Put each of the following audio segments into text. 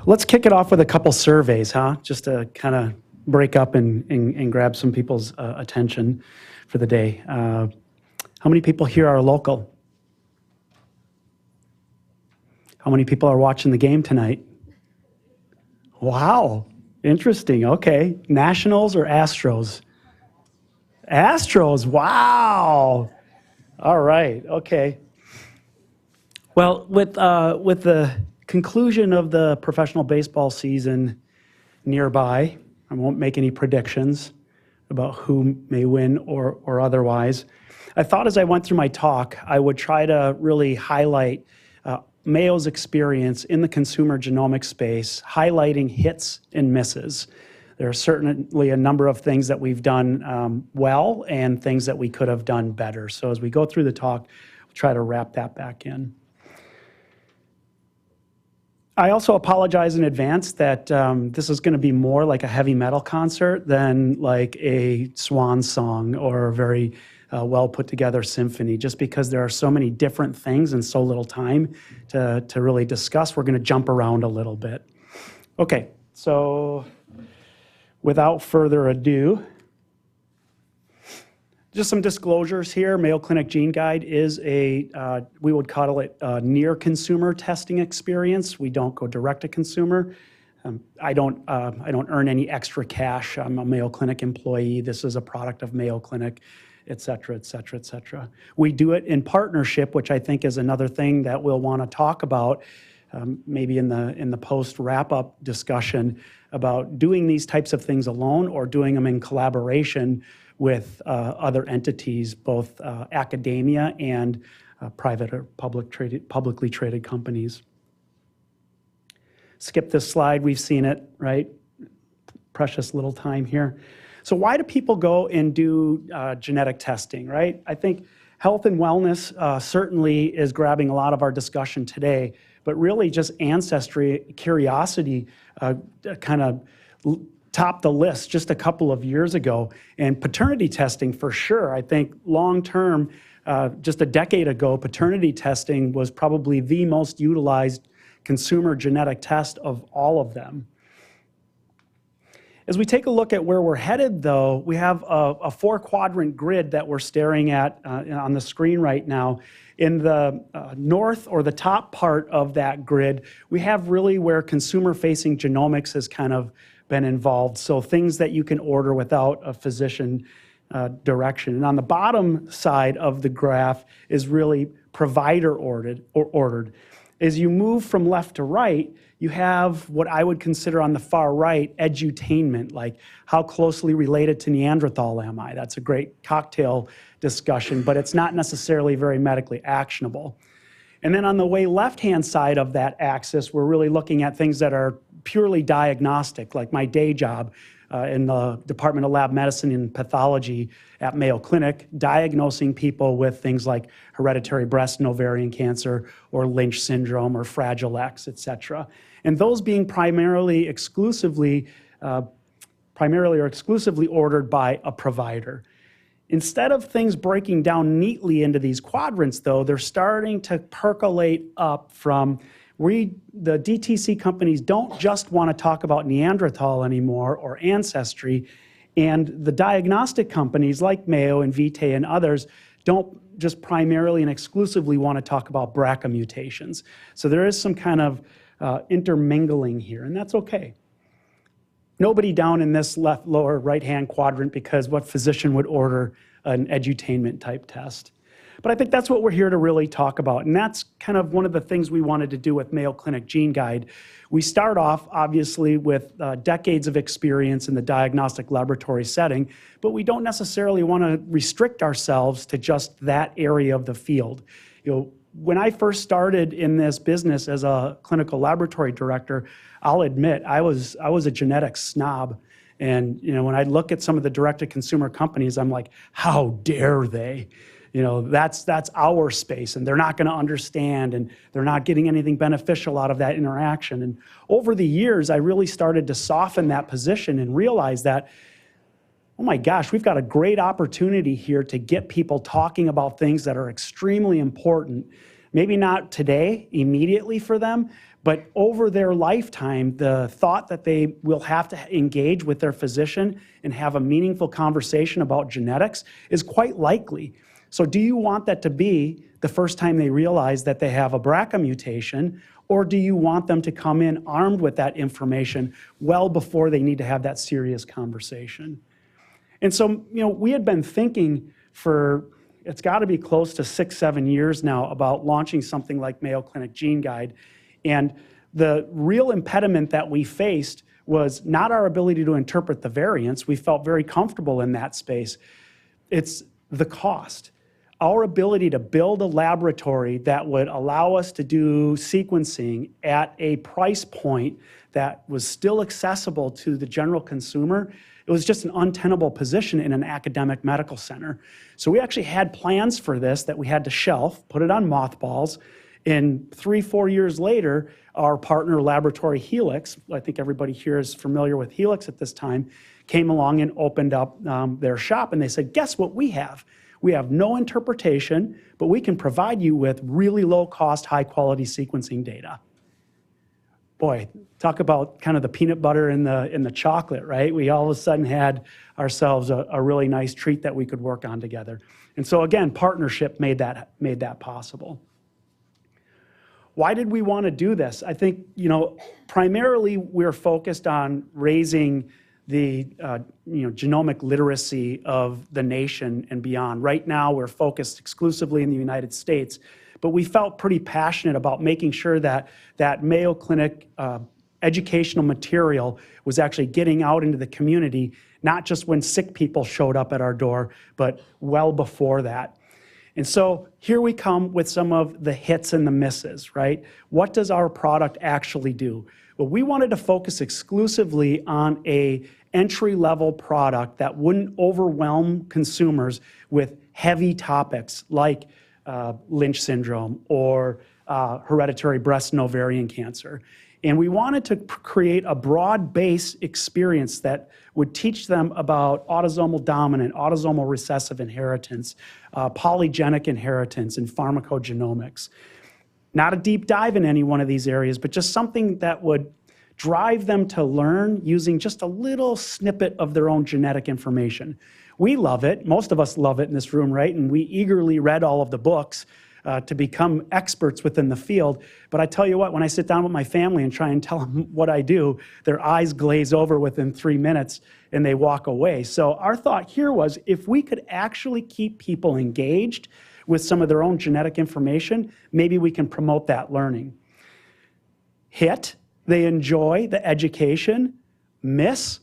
Let's kick it off with a couple surveys, huh? Just to kind of break up and grab some people's attention for the day. How many people here are local? How many people are watching the game tonight? Wow, interesting, okay. Nationals or Astros? Astros, wow. All right, okay. Well, with the conclusion of the professional baseball season nearby, I won't make any predictions about who may win or otherwise. I thought as I went through my talk, I would try to really highlight Mayo's experience in the consumer genomics space, highlighting hits and misses. There are certainly a number of things that we've done well and things that we could have done better. So as we go through the talk, we'll try to wrap that back in. I also apologize in advance that this is going to be more like a heavy metal concert than like a swan song or a very well put together symphony, just because there are so many different things and so little time to really discuss. We're going to jump around a little bit. Okay, so without further ado, just some disclosures here. Mayo Clinic Gene Guide is a, we would call it a near consumer testing experience. We don't go direct to consumer. I don't earn any extra cash. I'm a Mayo Clinic employee. This is a product of Mayo Clinic, et cetera, et cetera, et cetera. We do it in partnership, which I think is another thing that we'll want to talk about maybe in the post wrap-up discussion about doing these types of things alone or doing them in collaboration with other entities, both academia and private or publicly traded companies. Skip this slide, we've seen it, right? Precious little time here. So why do people go and do genetic testing, right? I think health and wellness certainly is grabbing a lot of our discussion today, but really just ancestry, curiosity kind of topped the list just a couple of years ago. And paternity testing for sure. I think long term, just a decade ago, paternity testing was probably the most utilized consumer genetic test of all of them. As we take a look at where we're headed, though, we have a 4-quadrant grid that we're staring at on the screen right now. In the north or the top part of that grid, we have really where consumer-facing genomics has kind of been involved. So things that you can order without a physician direction. And on the bottom side of the graph is really provider ordered. As you move from left to right, you have what I would consider on the far right edutainment, like how closely related to Neanderthal am I? That's a great cocktail discussion, but it's not necessarily very medically actionable. And then on the way left-hand side of that axis, we're really looking at things that are purely diagnostic, like my day job in the Department of Lab Medicine and Pathology at Mayo Clinic, diagnosing people with things like hereditary breast and ovarian cancer or Lynch syndrome or Fragile X, et cetera. And those being primarily or exclusively ordered by a provider. Instead of things breaking down neatly into these quadrants, though, they're starting to percolate up from the DTC companies don't just want to talk about Neanderthal anymore or ancestry, and the diagnostic companies like Mayo and Vitae and others don't just primarily and exclusively want to talk about BRCA mutations. So there is some kind of intermingling here, and that's okay. Nobody down in this lower right-hand quadrant, because what physician would order an edutainment type test? But I think that's what we're here to really talk about, and that's kind of one of the things we wanted to do with Mayo Clinic Gene Guide. We start off, obviously, with decades of experience in the diagnostic laboratory setting, but we don't necessarily want to restrict ourselves to just that area of the field. You know, when I first started in this business as a clinical laboratory director, I'll admit I was a genetics snob. And you know, when I look at some of the direct-to-consumer companies, I'm like, how dare they? You know, that's our space, and they're not going to understand, and they're not getting anything beneficial out of that interaction. And over the years, I really started to soften that position and realize that, oh my gosh, we've got a great opportunity here to get people talking about things that are extremely important. Maybe not today, immediately for them, But over their lifetime, the thought that they will have to engage with their physician and have a meaningful conversation about genetics is quite likely. So do you want that to be the first time they realize that they have a BRCA mutation, or do you want them to come in armed with that information well before they need to have that serious conversation? And so, we had been thinking for, it's got to be close to 6-7 years now about launching something like Mayo Clinic Gene Guide. And the real impediment that we faced was not our ability to interpret the variants. We felt very comfortable in that space. It's the cost. Our ability to build a laboratory that would allow us to do sequencing at a price point that was still accessible to the general consumer, it was just an untenable position in an academic medical center. So we actually had plans for this that we had to shelf, put it on mothballs, and 3-4 years later, our partner laboratory Helix, I think everybody here is familiar with Helix at this time, came along and opened up their shop, and they said, guess what we have? We have no interpretation, but we can provide you with really low-cost, high-quality sequencing data. Boy, talk about kind of the peanut butter in the chocolate, right? We all of a sudden had ourselves a really nice treat that we could work on together. And so again, partnership made that possible. Why did we want to do this? I think, primarily we're focused on raising the genomic literacy of the nation and beyond. Right now, we're focused exclusively in the United States, but we felt pretty passionate about making sure that that Mayo Clinic educational material was actually getting out into the community, not just when sick people showed up at our door, but well before that. And so here we come with some of the hits and the misses, right? What does our product actually do? Well, we wanted to focus exclusively on a entry-level product that wouldn't overwhelm consumers with heavy topics like Lynch syndrome or hereditary breast and ovarian cancer. And we wanted to create a broad-based experience that would teach them about autosomal dominant, autosomal recessive inheritance, polygenic inheritance, and pharmacogenomics. Not a deep dive in any one of these areas, but just something that would drive them to learn using just a little snippet of their own genetic information. We love it. Most of us love it in this room, right? And we eagerly read all of the books to become experts within the field. But I tell you what, when I sit down with my family and try and tell them what I do, their eyes glaze over within 3 minutes and they walk away. So our thought here was, if we could actually keep people engaged with some of their own genetic information, maybe we can promote that learning. Hit, they enjoy the education. Miss,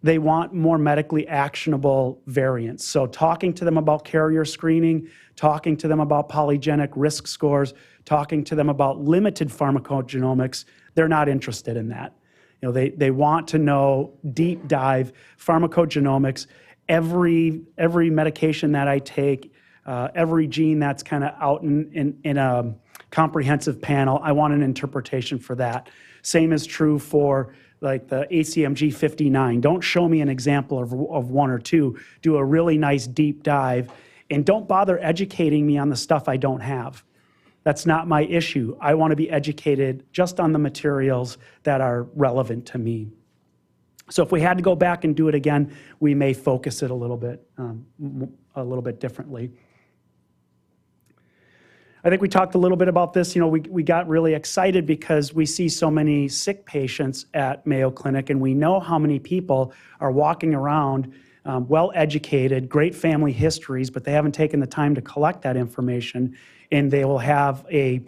they want more medically actionable variants. So talking to them about carrier screening, talking to them about polygenic risk scores, talking to them about limited pharmacogenomics, they're not interested in that. They want to know deep dive pharmacogenomics, every medication that I take, every gene that's kind of out in a comprehensive panel, I want an interpretation for that. Same is true for like the ACMG 59. Don't show me an example of one or two. Do a really nice deep dive, and don't bother educating me on the stuff I don't have. That's not my issue. I want to be educated just on the materials that are relevant to me. So if we had to go back and do it again, we may focus it a little bit differently. I think we talked a little bit about this. We got really excited because we see so many sick patients at Mayo Clinic, and we know how many people are walking around well-educated, great family histories, but they haven't taken the time to collect that information, and they will have a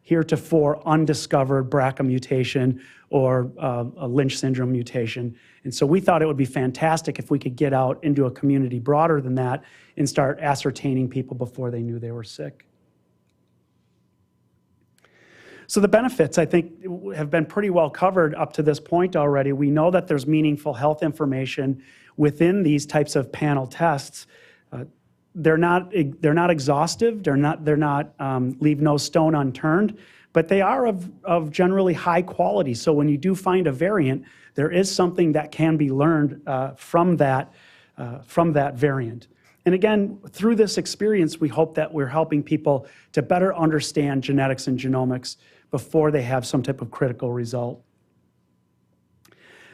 heretofore undiscovered BRCA mutation or a Lynch syndrome mutation. And so we thought it would be fantastic if we could get out into a community broader than that and start ascertaining people before they knew they were sick. So the benefits, I think, have been pretty well covered up to this point already. We know that there's meaningful health information within these types of panel tests. They're not exhaustive. They're not leave no stone unturned, but they are of generally high quality. So when you do find a variant, there is something that can be learned from that variant. And again, through this experience, we hope that we're helping people to better understand genetics and genomics, before they have some type of critical result.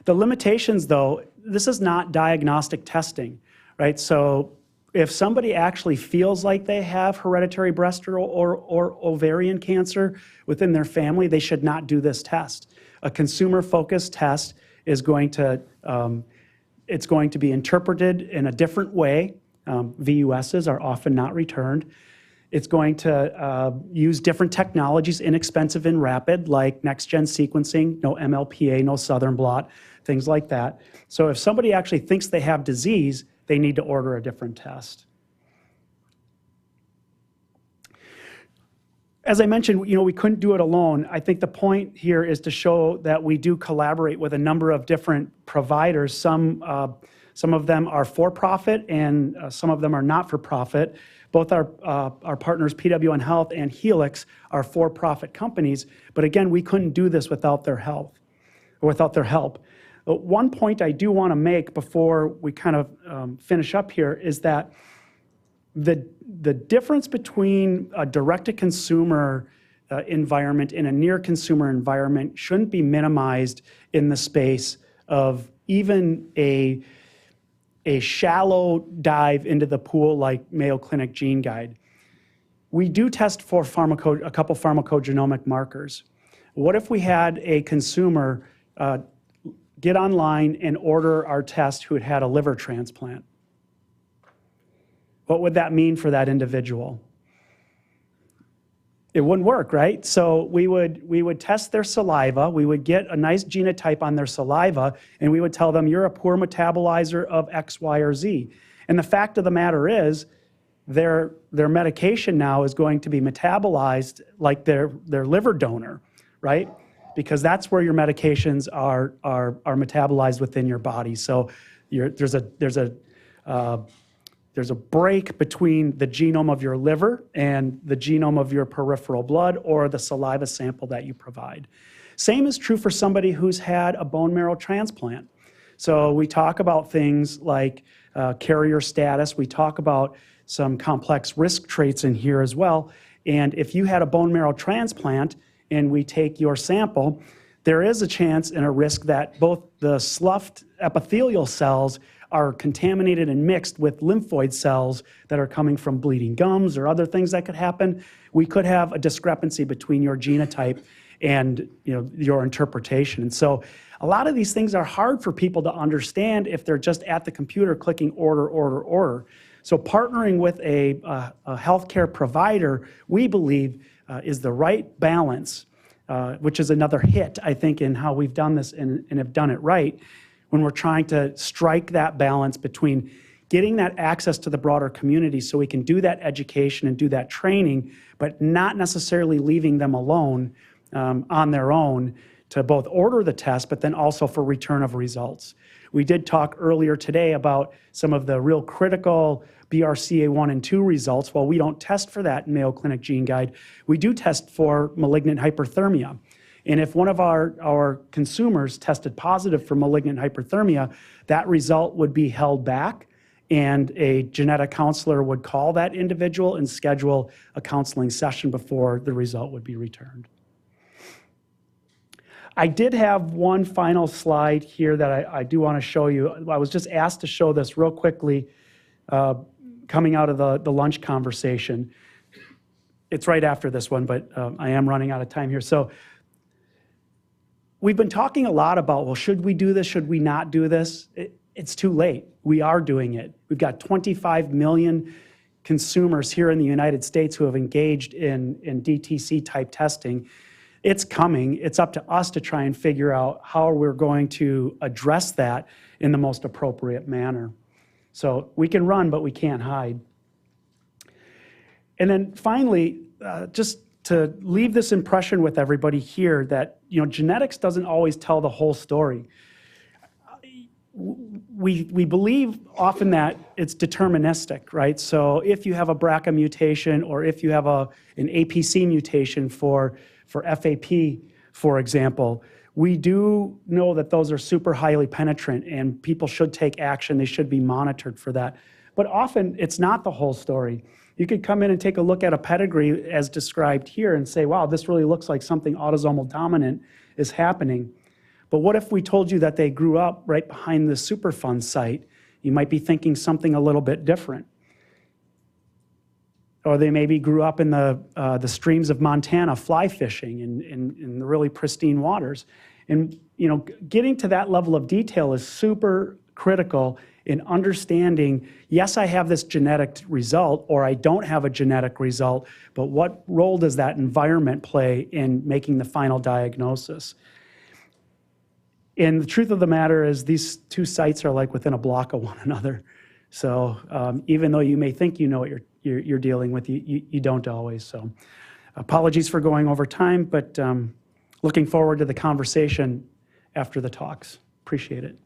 The limitations, though, this is not diagnostic testing, right? So if somebody actually feels like they have hereditary breast or ovarian cancer within their family, they should not do this test. A consumer-focused test is going to, it's going to be interpreted in a different way. VUSs are often not returned. It's going to use different technologies, inexpensive and rapid, like next-gen sequencing, no MLPA, no Southern blot, things like that. So if somebody actually thinks they have disease, they need to order a different test. As I mentioned, we couldn't do it alone. I think the point here is to show that we do collaborate with a number of different providers. Some of them are for-profit and some of them are not-for-profit. Both our partners, PWN Health and Helix, are for-profit companies. But again, we couldn't do this without their help. One point I do want to make before we kind of finish up here is that the difference between a direct-to-consumer environment and a near-consumer environment shouldn't be minimized in the space of even a shallow dive into the pool like Mayo Clinic Gene Guide. We do test for a couple pharmacogenomic markers. What if we had a consumer get online and order our test who had had a liver transplant? What would that mean for that individual? It wouldn't work, right? So we would test their saliva, we would get a nice genotype on their saliva, and we would tell them, you're a poor metabolizer of X, Y, or Z. And the fact of the matter is, their medication now is going to be metabolized like their liver donor, right? Because that's where your medications are metabolized within your body. So there's a break between the genome of your liver and the genome of your peripheral blood or the saliva sample that you provide. Same is true for somebody who's had a bone marrow transplant. So we talk about things like carrier status. We talk about some complex risk traits in here as well. And if you had a bone marrow transplant and we take your sample, there is a chance and a risk that both the sloughed epithelial cells are contaminated and mixed with lymphoid cells that are coming from bleeding gums or other things that could happen. We could have a discrepancy between your genotype and your interpretation. And so a lot of these things are hard for people to understand if they're just at the computer clicking order. So partnering with a healthcare provider, we believe, is the right balance, which is another hit, I think, in how we've done this and have done it right, when we're trying to strike that balance between getting that access to the broader community so we can do that education and do that training, but not necessarily leaving them alone on their own to both order the test, but then also for return of results. We did talk earlier today about some of the real critical BRCA1 and 2 results. While we don't test for that in Mayo Clinic Gene Guide, we do test for malignant hyperthermia. And if one of our consumers tested positive for malignant hyperthermia, that result would be held back, and a genetic counselor would call that individual and schedule a counseling session before the result would be returned. I did have one final slide here that I do want to show you. I was just asked to show this real quickly coming out of the lunch conversation. It's right after this one, but I am running out of time here. So we've been talking a lot about, well, should we do this? Should we not do this? It's too late. We are doing it. We've got 25 million consumers here in the United States who have engaged in DTC type testing. It's coming. It's up to us to try and figure out how we're going to address that in the most appropriate manner. So we can run, but we can't hide. And then finally, just to leave this impression with everybody here that genetics doesn't always tell the whole story. We believe often that it's deterministic, right? So if you have a BRCA mutation or if you have an APC mutation for FAP, for example, we do know that those are super highly penetrant and people should take action. They should be monitored for that. But often it's not the whole story. You could come in and take a look at a pedigree as described here and say, wow, this really looks like something autosomal dominant is happening. But what if we told you that they grew up right behind the Superfund site? You might be thinking something a little bit different. Or they maybe grew up in the streams of Montana fly fishing in the really pristine waters. And getting to that level of detail is super critical in understanding, yes, I have this genetic result, or I don't have a genetic result, but what role does that environment play in making the final diagnosis? And the truth of the matter is these two sites are like within a block of one another. So even though you may think you know what you're dealing with, you don't always. So apologies for going over time, but looking forward to the conversation after the talks. Appreciate it.